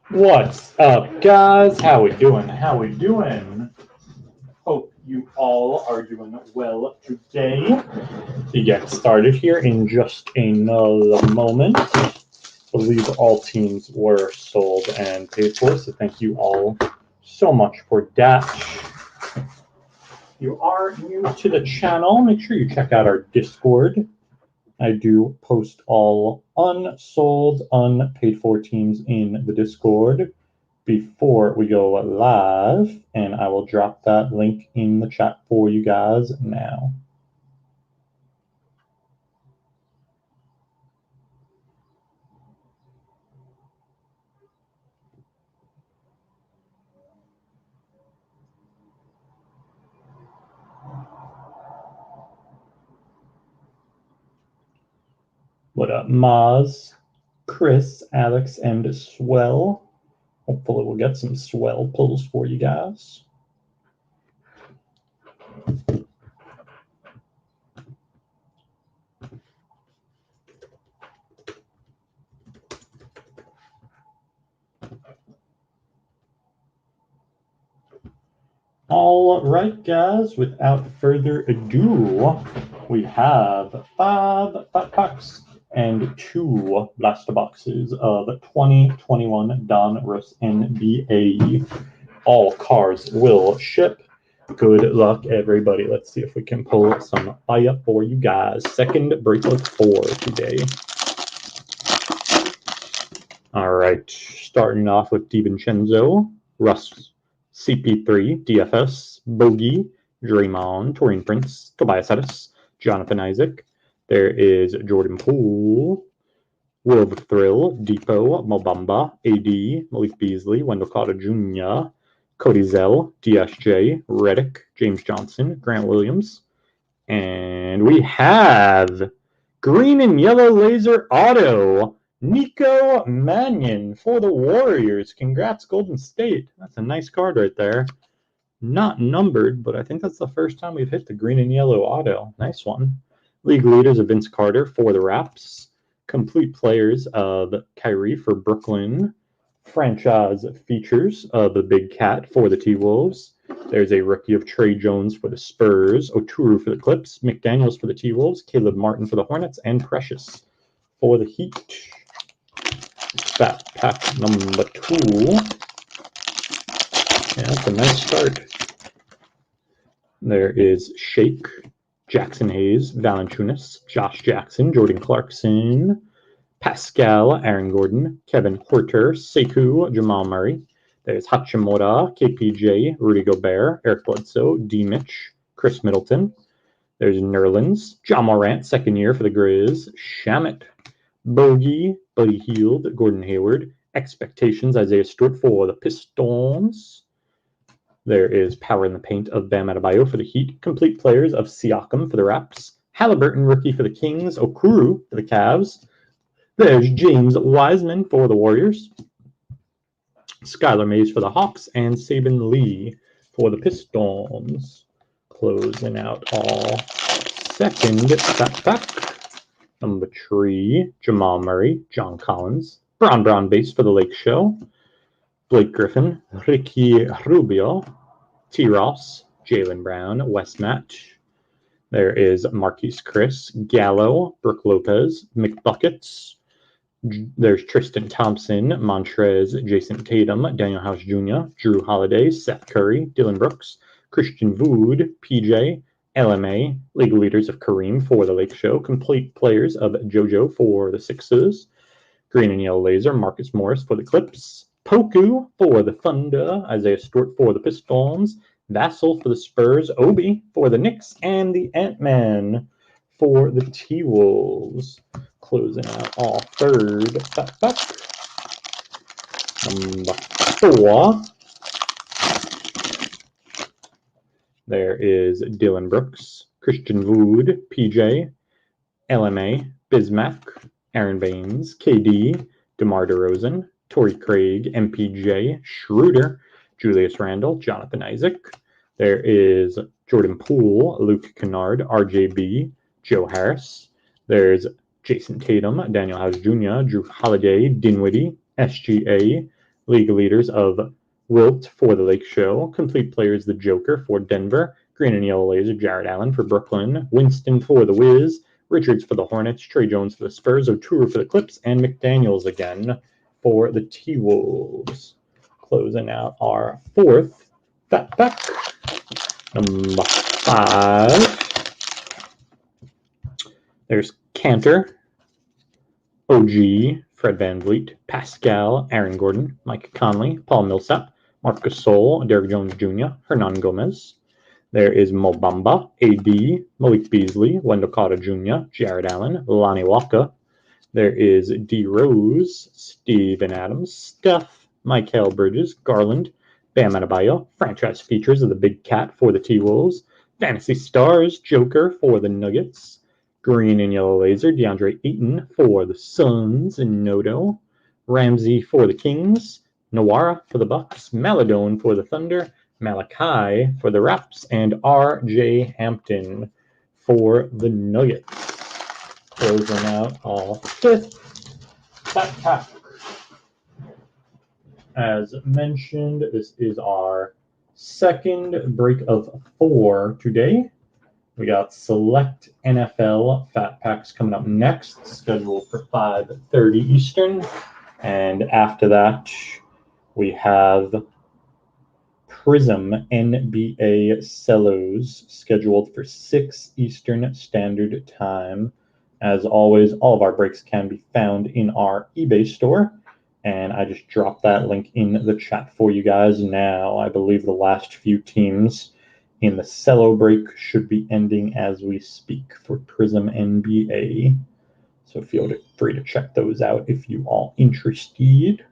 What's up, guys? How we doing? How we doing? Hope you all are doing well today. To get started here in just another moment. I believe all teams were sold and paid for, so thank you all so much for that. If you are new to the channel, make sure you check out our Discord. I do post all unsold, unpaid for teams in the Discord before we go live, and I will drop that link in the chat for you guys now. What up, Maz, Chris, Alex, and Swell? Hopefully we'll get some swell pulls for you guys. All right, guys, without further ado, we have 5 fat packs and 2 blaster boxes of 2021 Donruss NBA. All cards will ship. Good luck, everybody. Let's see if we can pull some fire for you guys. Second bracelet for today. All right, starting off with DiVincenzo, Russ, CP3, DFS, Bogey, Draymond, Torian Prince, Tobias Harris, Jonathan Isaac. There is Jordan Poole, Will of Thrill, Depot, Mobamba, AD, Malik Beasley, Wendell Carter Jr., Cody Zell, DSJ, Reddick, James Johnson, Grant Williams. And we have green and yellow laser auto, Nico Mannion for the Warriors. Congrats, Golden State. That's a nice card right there. Not numbered, but I think that's the first time we've hit the green and yellow auto. Nice one. League leaders of Vince Carter for the Raps. Complete players of Kyrie for Brooklyn. Franchise features of the Big Cat for the T-Wolves. There's a rookie of Trey Jones for the Spurs, Oturu for the Clips, McDaniels for the T-Wolves, Caleb Martin for the Hornets, and Precious for the Heat. Fat pack number 2. Yeah, that's a nice start. There is Shake, Jackson Hayes, Valanciunas, Josh Jackson, Jordan Clarkson, Pascal, Aaron Gordon, Kevin Porter, Sekou, Jamal Murray. There's Hachimura, KPJ, Rudy Gobert, Eric Bledsoe, D. Mitch, Chris Middleton. There's Nerlens, John Morant, second year for the Grizz, Shamit, Bogey, Buddy Hield, Gordon Hayward, Expectations, Isaiah Stewart for the Pistons. There is Power in the Paint of Bam Adebayo for the Heat, complete players of Siakam for the Raps, Halliburton rookie for the Kings, Okuru for the Cavs. There's James Wiseman for the Warriors, Skylar Mays for the Hawks, and Sabin Lee for the Pistons. Closing out all second fat pack. Number 3, Jamal Murray, John Collins, Brown base for the Lake Show, Blake Griffin, Ricky Rubio, T. Ross, Jaylen Brown, Wes Match. There is Marquise Chris, Gallo, Brooke Lopez, McBuckets. There's Tristan Thompson, Montrez, Jason Tatum, Daniel House Jr., Drew Holiday, Seth Curry, Dylan Brooks, Christian Wood, PJ, LMA, league leaders of Kareem for the Lake Show, complete players of JoJo for the Sixers, green and yellow laser, Marcus Morris for the Clips, Poku for the Thunder, Isaiah Stewart for the Pistons, Vassell for the Spurs, Obi for the Knicks, and the Ant-Man for the T-Wolves. Closing out all third fat pack. Number 4. There is Dylan Brooks, Christian Wood, PJ, LMA, Bismack, Aaron Baines, KD, DeMar DeRozan, Torrey Craig, MPJ, Schroeder, Julius Randle, Jonathan Isaac. There is Jordan Poole, Luke Kennard, RJB, Joe Harris. There's Jason Tatum, Daniel House Jr., Drew Holiday, Dinwiddie, SGA, League leaders of Wilt for the Lake Show. Complete players, the Joker for Denver. Green and yellow laser, Jared Allen for Brooklyn. Winston for the Wiz. Richards for the Hornets. Trey Jones for the Spurs. Oturu for the Clips. And McDaniels again for the T-Wolves. Closing out our fourth Fat Pack. Number 5. There's Cantor, OG, Fred VanVleet, Pascal, Aaron Gordon, Mike Conley, Paul Millsap, Marc Gasol, Derrick Jones Jr., Hernan Gomez. There is Mo Bamba, AD, Malik Beasley, Wendell Carter Jr., Jared Allen, Lonnie Walker. There is D. Rose, Steven Adams, Steph, Mikal Bridges, Garland, Bam Adebayo, franchise features of the Big Cat for the T-Wolves, Fantasy Stars, Joker for the Nuggets, Green and Yellow Laser, DeAndre Ayton for the Suns and Noto, Ramsey for the Kings, Nawara for the Bucks, Maladone for the Thunder, Malachi for the Raps, and R.J. Hampton for the Nuggets. Closing out our fifth Fat Pack. As mentioned, this is our second break of 4 today. We got select NFL Fat Packs coming up next, scheduled for 5:30 Eastern. And after that, we have Prism NBA Cellos scheduled for 6 Eastern Standard Time. As always, all of our breaks can be found in our eBay store. And I just dropped that link in the chat for you guys now. I believe the last few teams in the Cello break should be ending as we speak for Prism NBA. So feel free to check those out if you are interested.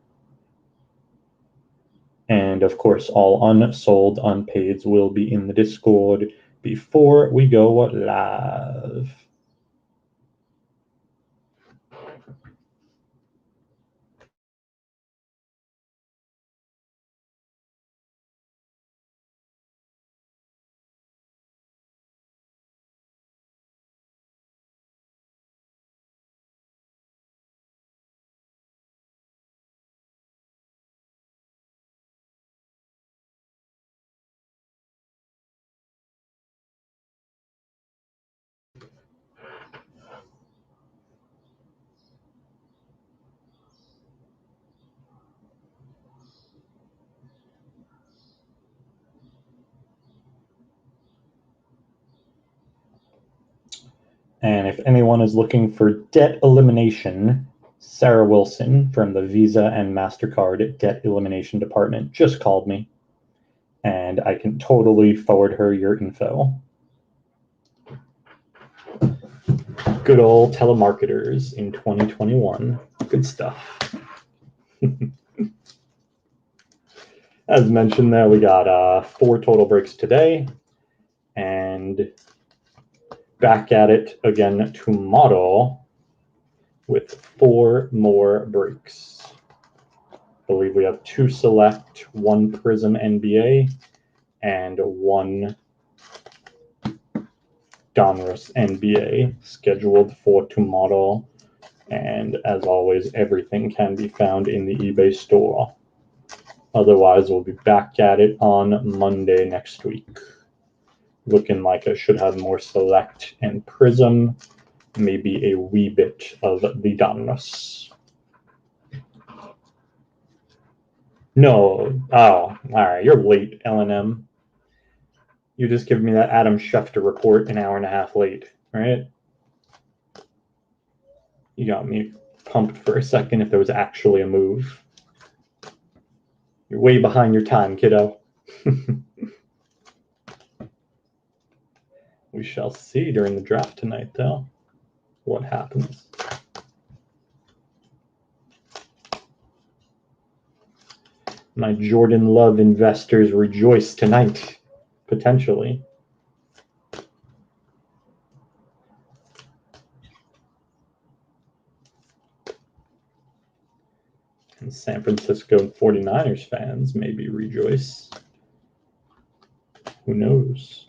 And of course, all unsold unpaids will be in the Discord before we go live. And if anyone is looking for debt elimination, Sarah Wilson from the Visa and MasterCard Debt Elimination Department just called me, and I can totally forward her your info. Good old telemarketers in 2021. Good stuff. As mentioned there, we got 4 total breaks today, and back at it again tomorrow with 4 more breaks. I believe we have 2 select, 1 Prism NBA, and 1 Donruss NBA scheduled for tomorrow. And as always, everything can be found in the eBay store. Otherwise, we'll be back at it on Monday next week. Looking like I should have more select and Prism, maybe a wee bit of the Donruss. No, oh, all right, you're late, LNM. You just give me that Adam Schefter report an hour and a half late, right? You got me pumped for a second if there was actually a move. You're way behind your time, kiddo. We shall see during the draft tonight, though, what happens. My Jordan Love investors rejoice tonight, potentially. And San Francisco 49ers fans maybe rejoice. Who knows?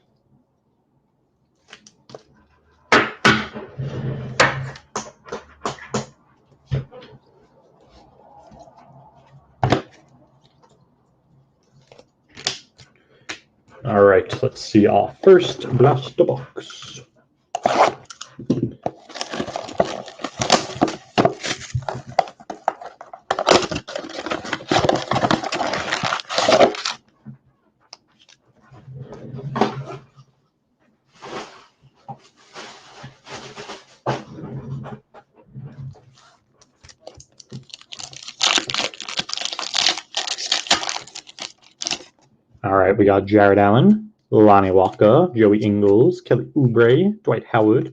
All right, let's see our first blaster box. All right, we got Jared Allen, Lonnie Walker, Joey Ingles, Kelly Oubre, Dwight Howard,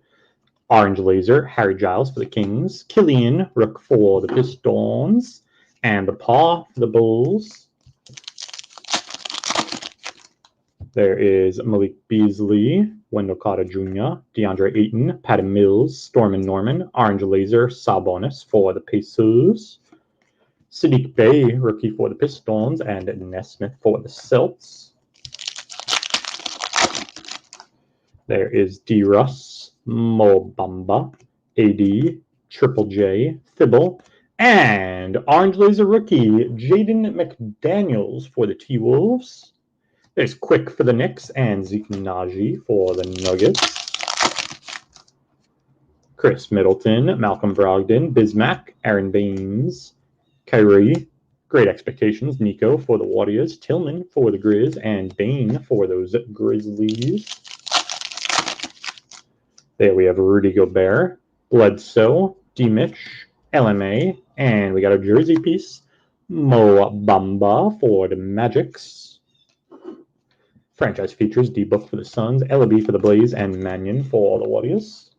Orange Laser, Harry Giles for the Kings, Killian Rook for the Pistons, and the Paw for the Bulls. There is Malik Beasley, Wendell Carter Jr., DeAndre Ayton, Patty Mills, Stormin Norman, Orange Laser, Sabonis for the Pacers, Sadiq Bey, rookie for the Pistons, and Nesmith for the Celts. There is D-Russ, Mo Bamba, AD, Triple J, Thibault, and Orange Laser rookie Jaden McDaniels for the T-Wolves. There's Quick for the Knicks and Zeke Naji for the Nuggets. Chris Middleton, Malcolm Brogdon, Bismack, Aaron Baines, Kyrie, Great Expectations, Nico for the Warriors, Tillman for the Grizz, and Bane for those Grizzlies. There we have Rudy Gobert, Bledsoe, D-Mitch, LMA, and we got a jersey piece, Mo Bamba for the Magics. Franchise features, D-Book for the Suns, Ellaby for the Blaze, and Mannion for the Warriors.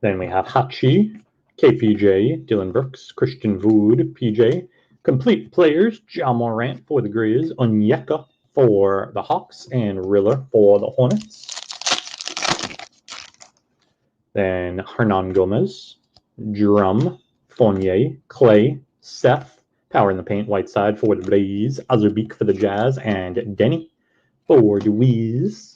Then we have Hachi, KPJ, Dylan Brooks, Christian Wood, PJ. Complete players, Ja Morant for the Grizz, Onyeka for the Hawks, and Riller for the Hornets. Then Hernan Gomez, Drum, Fournier, Clay, Seth, Power in the Paint, Whiteside for the Blaze, Azubik for the Jazz, and Denny for the Wiz.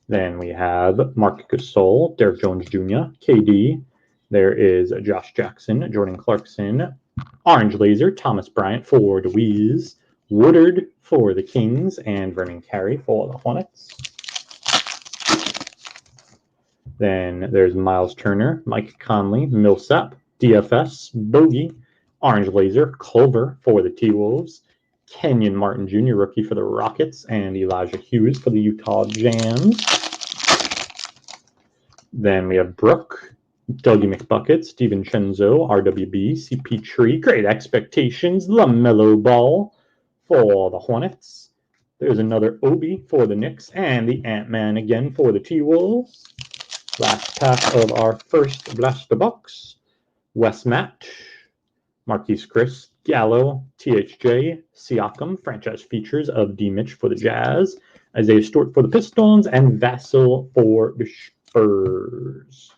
Then we have Marc Gasol, Derek Jones Jr., KD. There is Josh Jackson, Jordan Clarkson, Orange Laser, Thomas Bryant for the Wiz, Woodard for the Kings, and Vernon Carey for the Hornets. Then there's Miles Turner, Mike Conley, Millsap, DFS, Bogey, Orange Laser, Culver for the T-Wolves, Kenyon Martin Jr., rookie for the Rockets, and Elijah Hughes for the Utah Jazz. Then we have Brooke, Dougie McBucket, Steven Chenzo, RWB, CP Tree, Great Expectations, LaMelo Ball for the Hornets. There's another Obi for the Knicks, and the Ant-Man again for the T-Wolves. Last pack of our first blaster box. Wes Matt, Marquise Chris, Gallo, THJ, Siakam, franchise features of D-Mitch for the Jazz, Isaiah Stewart for the Pistons, and Vassell for the Spurs.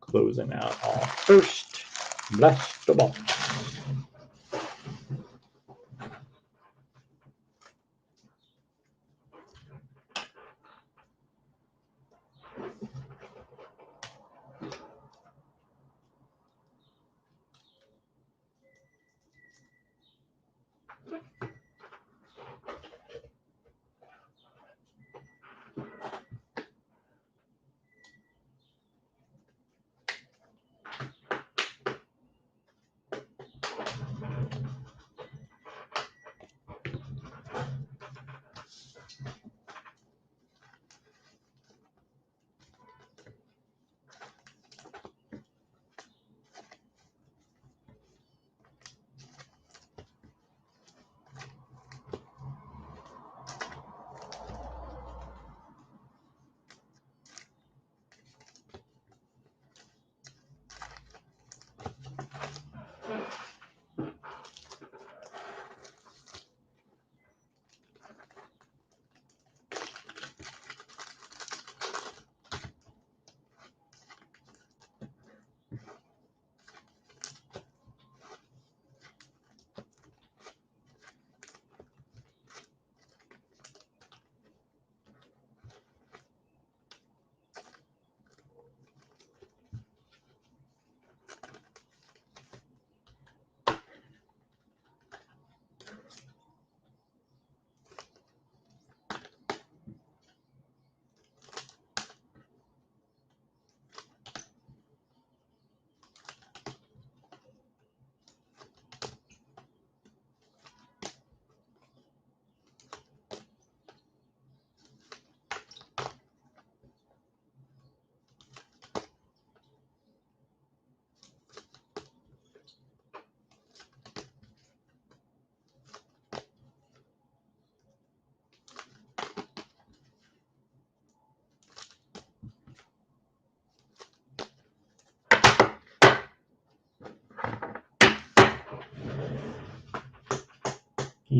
Closing out our first blaster box.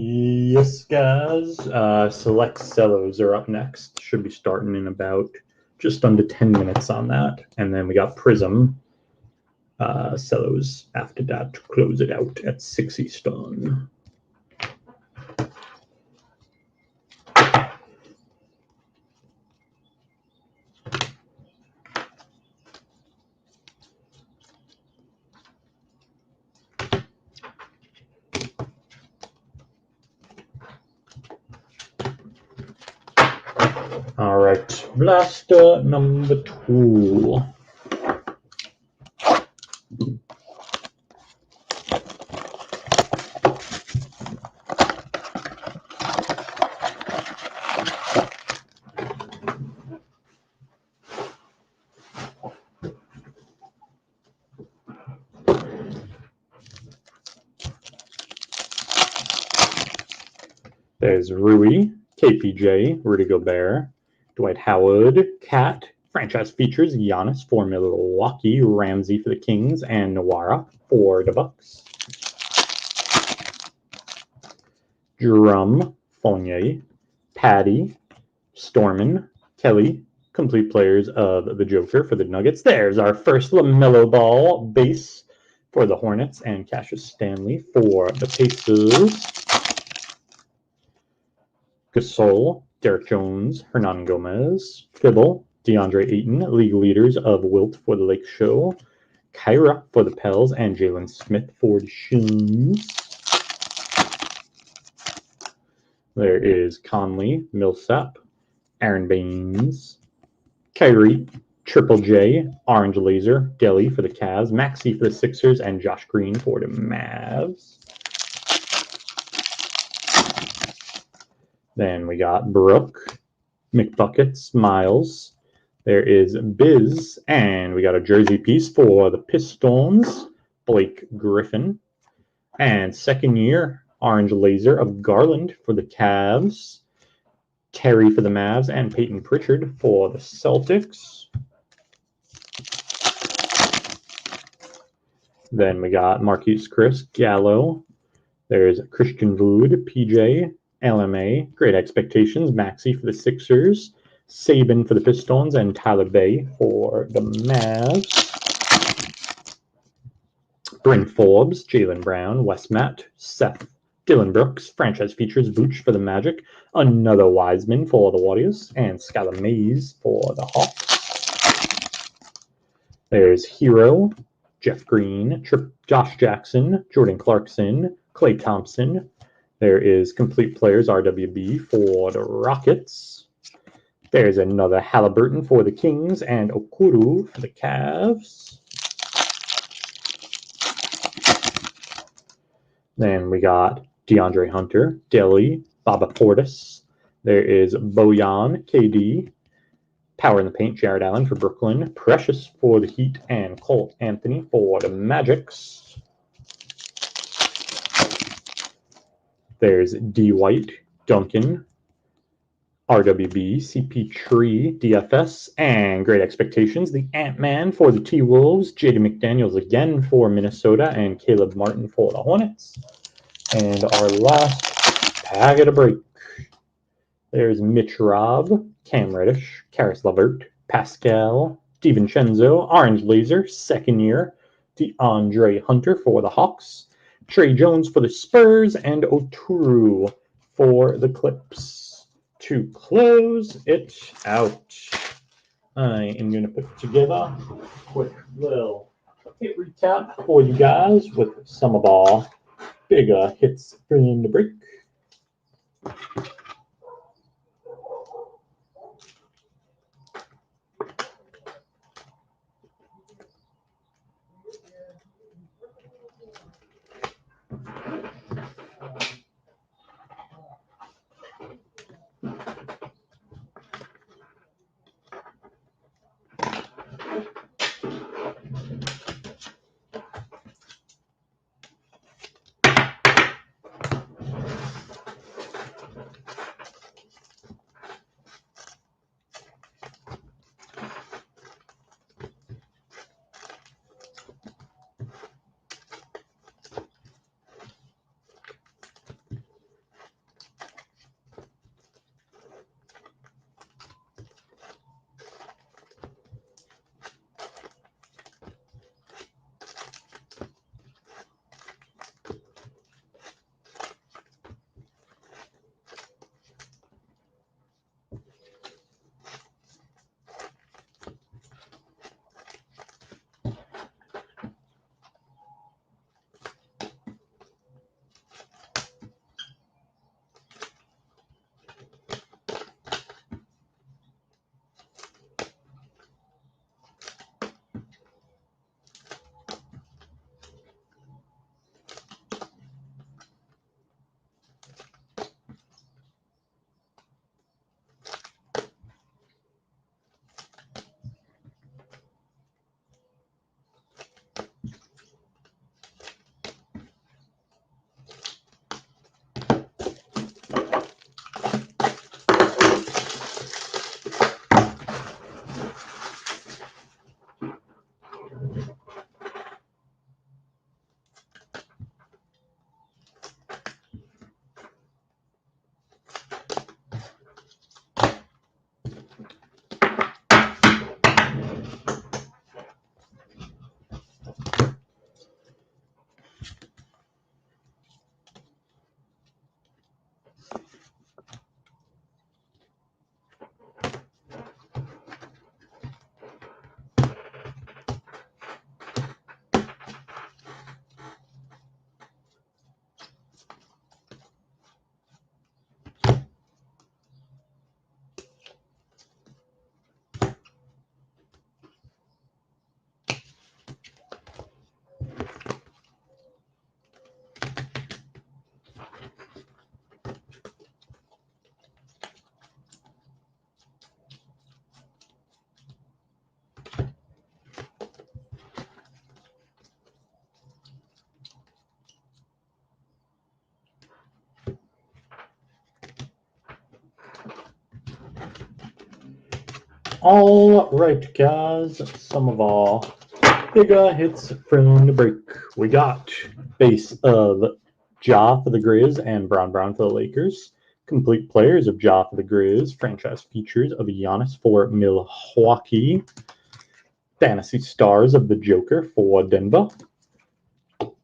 Yes, guys. Select Cellos are up next. Should be starting in about just under 10 minutes on that. And then we got Prism Cellos after that to close it out at 6 Eastern. All right, blaster number 2. There's Rui, KPJ, Rudy Gobert, Dwight Howard, Cat, franchise features Giannis for Milwaukee, Ramsey for the Kings, and Nwara for the Bucks. Drum, Fournier, Patty, Storman, Kelly, complete players of the Joker for the Nuggets. There's our first LaMelo Ball base for the Hornets, and Cassius Stanley for the Pacers. Gasol, Derek Jones, Hernan Gomez, Fibble, DeAndre Ayton, league leaders of Wilt for the Lake Show, Kyra for the Pels, and Jalen Smith for the Shins. There is Conley, Millsap, Aaron Baines, Kyrie, Triple J, Orange Laser, Delhi for the Cavs, Maxey for the Sixers, and Josh Green for the Mavs. Then we got Brooke, McBuckets, Miles. There is Biz, and we got a jersey piece for the Pistons, Blake Griffin. And second year, Orange Laser of Garland for the Cavs, Terry for the Mavs, and Peyton Pritchard for the Celtics. Then we got Marquise Chris, Gallo. There's Christian Wood, PJ, LMA, Great Expectations, Maxey for the Sixers, Saban for the Pistons, and Tyler Bay for the Mavs. Bryn Forbes, Jaylen Brown, Wes Matt, Seth, Dylan Brooks, franchise features Vooch for the Magic, another Wiseman for the Warriors, and Skylar Mays for the Hawks. There's Hero, Jeff Green, Josh Jackson, Jordan Clarkson, Klay Thompson. There is complete players RWB for the Rockets. There's another Halliburton for the Kings and Okuru for the Cavs. Then we got DeAndre Hunter, Delhi, Baba Portis. There is Bojan, KD, Power in the Paint, Jared Allen for Brooklyn, Precious for the Heat, and Cole Anthony for the Magics. There's D. White, Duncan, RWB, CP Tree, DFS, and Great Expectations. The Ant-Man for the T-Wolves, Jaden McDaniels again for Minnesota, and Caleb Martin for the Hornets. And our last pack of the break. There's Mitch Robb, Cam Reddish, Karis LeVert, Pascal, DiVincenzo, Orange Laser, second year, DeAndre Hunter for the Hawks, Trey Jones for the Spurs, and Oturu for the Clips. To close it out, I am going to put together a quick little hit recap for you guys with some of our bigger hits from the break. All right, guys, some of our bigger hits from the break. We got base of Ja for the Grizz and Brown for the Lakers. Complete players of Ja for the Grizz. Franchise features of Giannis for Milwaukee. Fantasy stars of the Joker for Denver.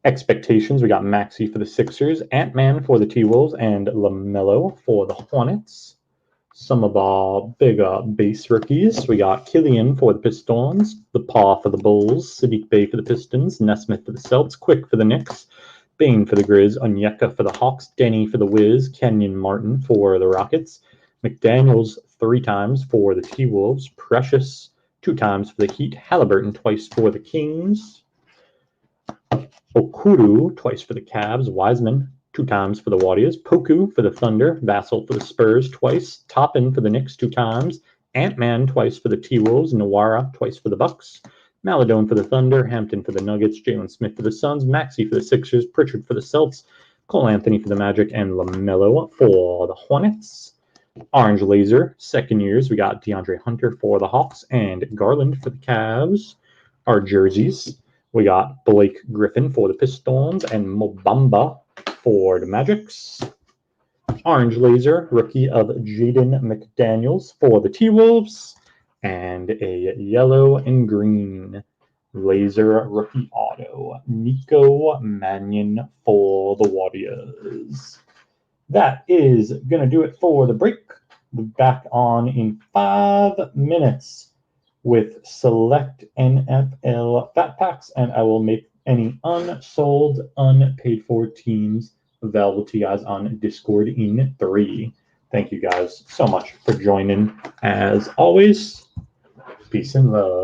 Expectations, we got Maxey for the Sixers, Ant-Man for the T-Wolves, and LaMelo for the Hornets. Some of our bigger base rookies, we got Killian for the Pistons, the Paw for the Bulls, Sadiq Bey for the Pistons, Nesmith for the Celtics, Quick for the Knicks, Bain for the Grizz, Onyeka for the Hawks, Denny for the Wiz, Kenyon Martin for the Rockets, McDaniels 3 times for the T-Wolves, Precious 2 times for the Heat, Halliburton twice for the Kings, Okuru twice for the Cavs, Wiseman 2 times for the Warriors, Poku for the Thunder, Vassell for the Spurs twice, Toppin for the Knicks 2 times, Ant-Man twice for the T-Wolves, Nawara twice for the Bucks, Maladone for the Thunder, Hampton for the Nuggets, Jalen Smith for the Suns, Maxey for the Sixers, Pritchard for the Celtics, Cole Anthony for the Magic, and LaMelo for the Hornets. Orange Laser, second years, we got DeAndre Hunter for the Hawks and Garland for the Cavs. Our jerseys, we got Blake Griffin for the Pistons and Mobamba for the Magics. Orange Laser, rookie of Jaden McDaniels for the T-Wolves. And a yellow and green laser rookie auto, Nico Mannion for the Warriors. That is going to do it for the break. We'll be back on in 5 minutes with select NFL Fat Packs, and I will make any unsold, unpaid for teams available to you guys on Discord in 3. Thank you guys so much for joining. As always, peace and love.